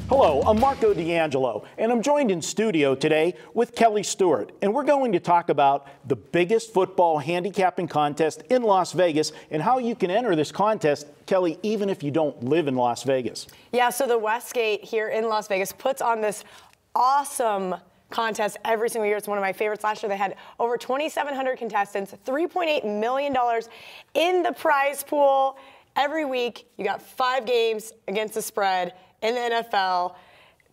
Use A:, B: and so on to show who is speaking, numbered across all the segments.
A: Hello, I'm Marco D'Angelo, and I'm joined in studio today with Kelly Stewart, and we're going to talk about the biggest football handicapping contest in Las Vegas and how you can enter this contest, Kelly, even if you don't live in Las Vegas.
B: Yeah, so the Westgate here in Las Vegas puts on this awesome contest every single year. It's one of my favorites. Last year they had over 2,700 contestants, $3.8 million in the prize pool. Every week you got 5 games against the spread in the NFL,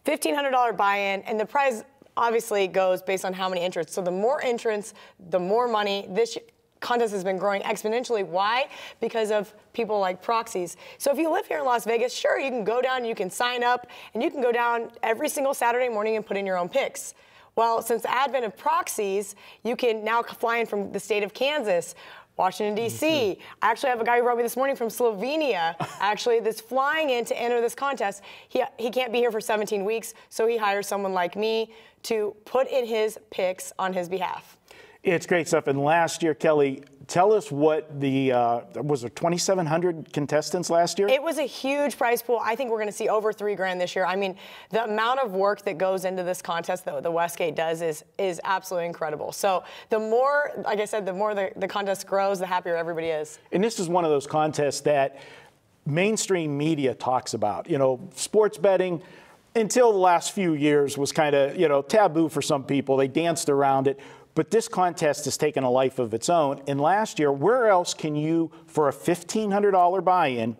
B: $1,500 buy-in, and the prize obviously goes based on how many entrants. So the more entrants, the more money. This contest has been growing exponentially. Why? Because of people like proxies. So if you live here in Las Vegas, sure, you can go down, you can sign up, and you can go down every single Saturday morning and put in your own picks. Well, since the advent of proxies, you can now fly in from the state of Kansas, Washington, D.C. I actually have a guy who wrote me this morning from Slovenia, actually, that's flying in to enter this contest. He can't be here for 17 weeks, so he hires someone like me to put in his picks on his behalf.
A: It's great stuff. And last year, Kelly, tell us what the, was there 2,700 contestants last year?
B: It was a huge prize pool. I think we're going to see over $3 grand this year. I mean, the amount of work that goes into this contest that the Westgate does is absolutely incredible. So the more, like I said, the more the contest grows, the happier everybody is.
A: And this is one of those contests that mainstream media talks about. You know, sports betting, until the last few years, was kind of, you know, taboo for some people. They danced around it. But this contest has taken a life of its own. And last year, where else can you, for a $1,500 buy-in,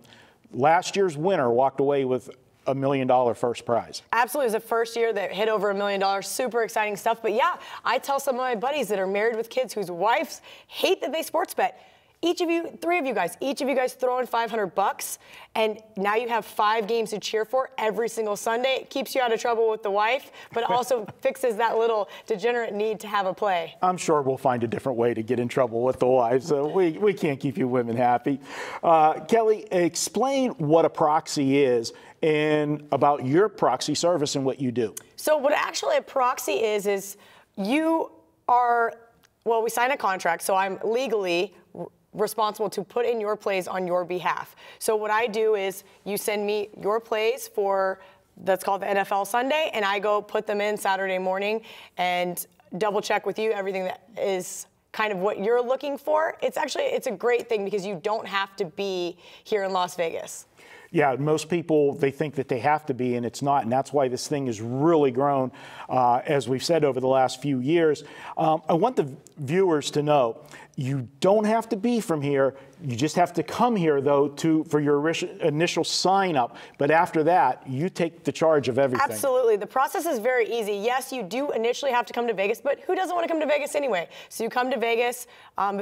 A: last year's winner walked away with $1 million first prize? Absolutely.
B: It was the first year that hit over $1 million. Super exciting stuff. But yeah, I tell some of my buddies that are married with kids whose wives hate that they sports bet. Each of you, 3 of you guys, each of you guys throw in $500, and now you have 5 games to cheer for every single Sunday. It keeps you out of trouble with the wife, but also fixes that little degenerate need to have a play.
A: I'm sure we'll find a different way to get in trouble with the wives. So we can't keep you women happy. Kelly, explain what a proxy is and about your proxy service and what you do.
B: So what actually a proxy is you are, well, we sign a contract, so I'm legally responsible to put in your plays on your behalf. So what I do is you send me your plays for, that's called the NFL Sunday, and I go put them in Saturday morning and double check with you everything that is kind of what you're looking for. It's a great thing because you don't have to be here in Las Vegas.
A: Yeah, most people, they think that they have to be, and it's not, and that's why this thing has really grown, as we've said, over the last few years. I want the viewers to know, you don't have to be from here. You just have to come here, though, for your initial sign-up. But after that, you take the charge of everything.
B: Absolutely. The process is very easy. Yes, you do initially have to come to Vegas, but who doesn't want to come to Vegas anyway? So you come to Vegas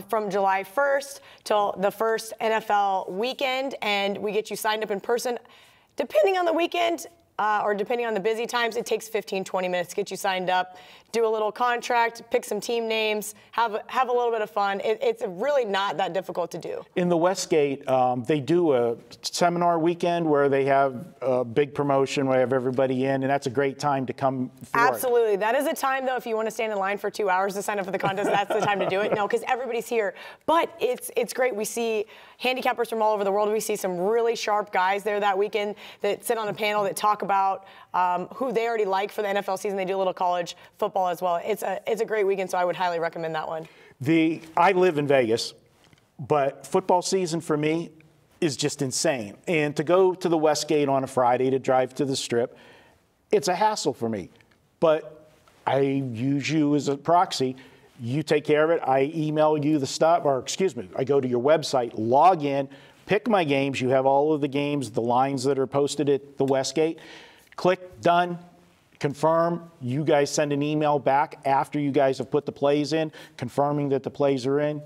B: from July 1st till the first NFL weekend, and we get you signed up in person. Depending on the weekend, or depending on the busy times, it takes 15, 20 minutes to get you signed up, do a little contract, pick some team names, have a little bit of fun. It's really not that difficult to do.
A: In the Westgate, they do a seminar weekend where they have a big promotion, where they have everybody in, and that's a great time to come for
B: Absolutely. That is a time, though, if you want to stand in line for 2 hours to sign up for the contest, that's the time to do it. No, because everybody's here. But it's great. We see handicappers from all over the world. We see some really sharp guys there that weekend that sit on a panel that talk about who they already like for the NFL season. They do a little college football as well. It's a great weekend, so I would highly recommend that one.
A: I live in Vegas, but football season for me is just insane. And to go to the Westgate on a Friday to drive to the Strip, it's a hassle for me. But I use you as a proxy. You take care of it. I email you the stuff, or excuse me, I go to your website, log in, pick my games. You have all of the games, the lines that are posted at the Westgate. Click done, confirm. You guys send an email back after you guys have put the plays in, confirming that the plays are in.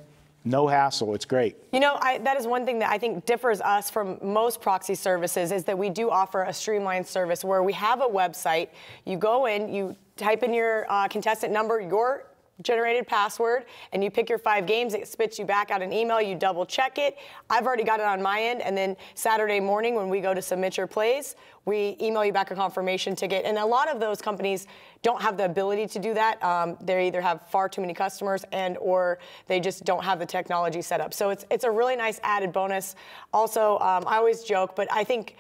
A: No hassle. It's great.
B: You know, that is one thing that I think differs us from most proxy services is that we do offer a streamlined service where we have a website. You go in, you type in your contestant number, your generated password, and you pick your 5 games. It spits you back out an email. You double check it. I've already got it on my end, and then Saturday morning when we go to submit your plays, we email you back a confirmation ticket. And a lot of those companies don't have the ability to do that. They either have far too many customers or they just don't have the technology set up. So it's a really nice added bonus. Also, I always joke, but I think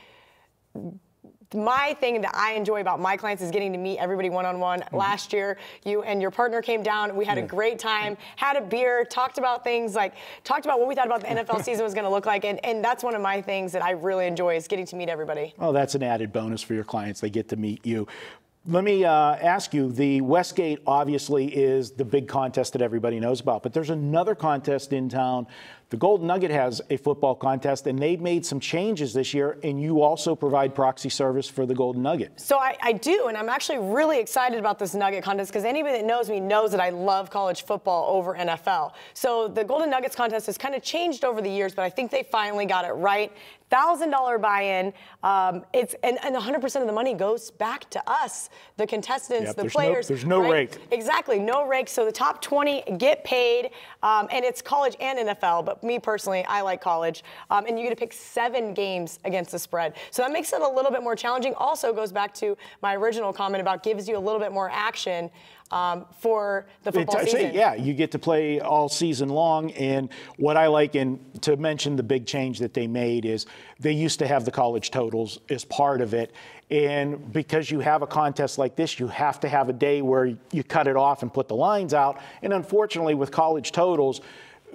B: my thing that I enjoy about my clients is getting to meet everybody one-on-one. Last year, you and your partner came down. We had a great time, had a beer, talked about things, talked about what we thought about the NFL season was going to look like. And that's one of my things that I really enjoy is getting to meet everybody.
A: Oh, that's an added bonus for your clients. They get to meet you. Let me ask you, the Westgate obviously is the big contest that everybody knows about, but there's another contest in town. The Golden Nugget has a football contest, and they've made some changes this year, and you also provide proxy service for the Golden Nugget.
B: So I do, and I'm actually really excited about this Nugget contest because anybody that knows me knows that I love college football over NFL. So the Golden Nuggets contest has kind of changed over the years, but I think they finally got it right. $1,000 buy-in, and 100% of the money goes back to us, the contestants, the players.
A: There's no rake.
B: Exactly, no rake. So the top 20 get paid, and it's college and NFL. But me personally, I like college, and you get to pick 7 games against the spread. So that makes it a little bit more challenging. Also goes back to my original comment about gives you a little bit more action for the football season.
A: Yeah, you get to play all season long. And what I like, and to mention the big change that they made, is they used to have the college totals as part of it. And because you have a contest like this, you have to have a day where you cut it off and put the lines out. And unfortunately, with college totals,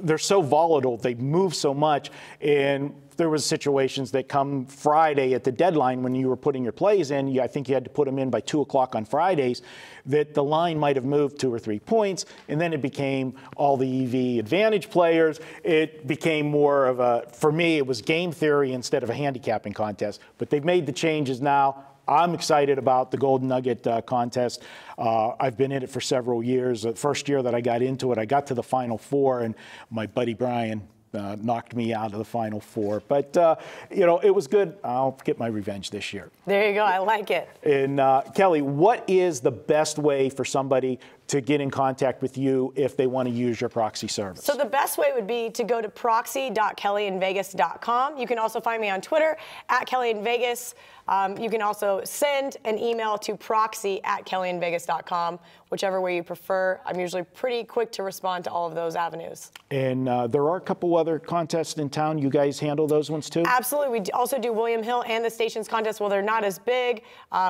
A: they're so volatile, they move so much, and there was situations that come Friday at the deadline when you were putting your plays in, I think you had to put them in by 2 o'clock on Fridays, that the line might have moved 2 or 3 points, and then it became all the EV advantage players. It became more of a, for me, it was game theory instead of a handicapping contest. But they've made the changes now. I'm excited about the Golden Nugget contest. I've been in it for several years. The first year that I got into it, I got to the Final Four, and my buddy Brian knocked me out of the Final Four. But, you know, it was good. I'll get my revenge this year.
B: There you go. I like it.
A: And, Kelly, what is the best way for somebody to get in contact with you if they want to use your proxy service?
B: So the best way would be to go to proxy.kellyinvegas.com. You can also find me on Twitter @KellyInVegas. You can also send an email to proxy@kellyinvegas.com, whichever way you prefer. I'm usually pretty quick to respond to all of those avenues.
A: And there are a couple other contests in town. You guys handle those ones too?
B: Absolutely. We also do William Hill and the Stations contest. Well, they're not as big.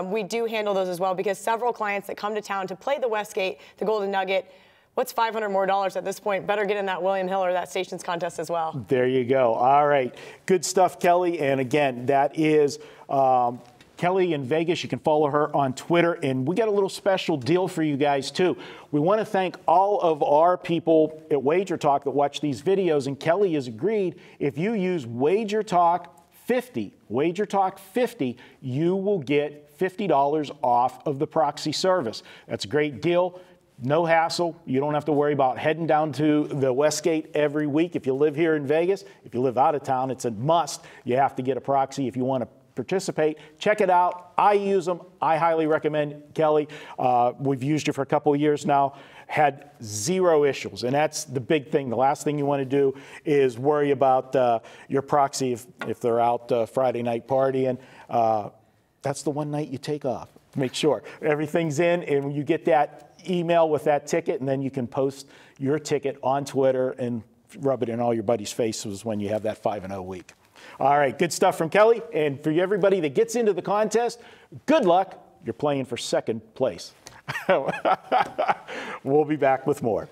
B: We do handle those as well because several clients that come to town to play the Westgate, the Golden Nugget, what's $500 more at this point? Better get in that William Hill or that Stations contest as well.
A: There you go. All right. Good stuff, Kelly. And again, that is Kelly in Vegas. You can follow her on Twitter. And we got a little special deal for you guys, too. We want to thank all of our people at WagerTalk that watch these videos. And Kelly has agreed, if you use WagerTalk 50, WagerTalk 50, you will get $50 off of the proxy service. That's a great deal. No hassle. You don't have to worry about heading down to the Westgate every week. If you live here in Vegas, if you live out of town, it's a must. You have to get a proxy if you want to participate. Check it out. I use them. I highly recommend Kelly. We've used it for a couple of years now. Had 0 issues, and that's the big thing. The last thing you want to do is worry about your proxy if they're out Friday night partying. That's the one night you take off. Make sure everything's in, and you get that email with that ticket, and then you can post your ticket on Twitter and rub it in all your buddies' faces when you have that 5-0 week. All right, good stuff from Kelly. And for everybody that gets into the contest, good luck. You're playing for second place. We'll be back with more.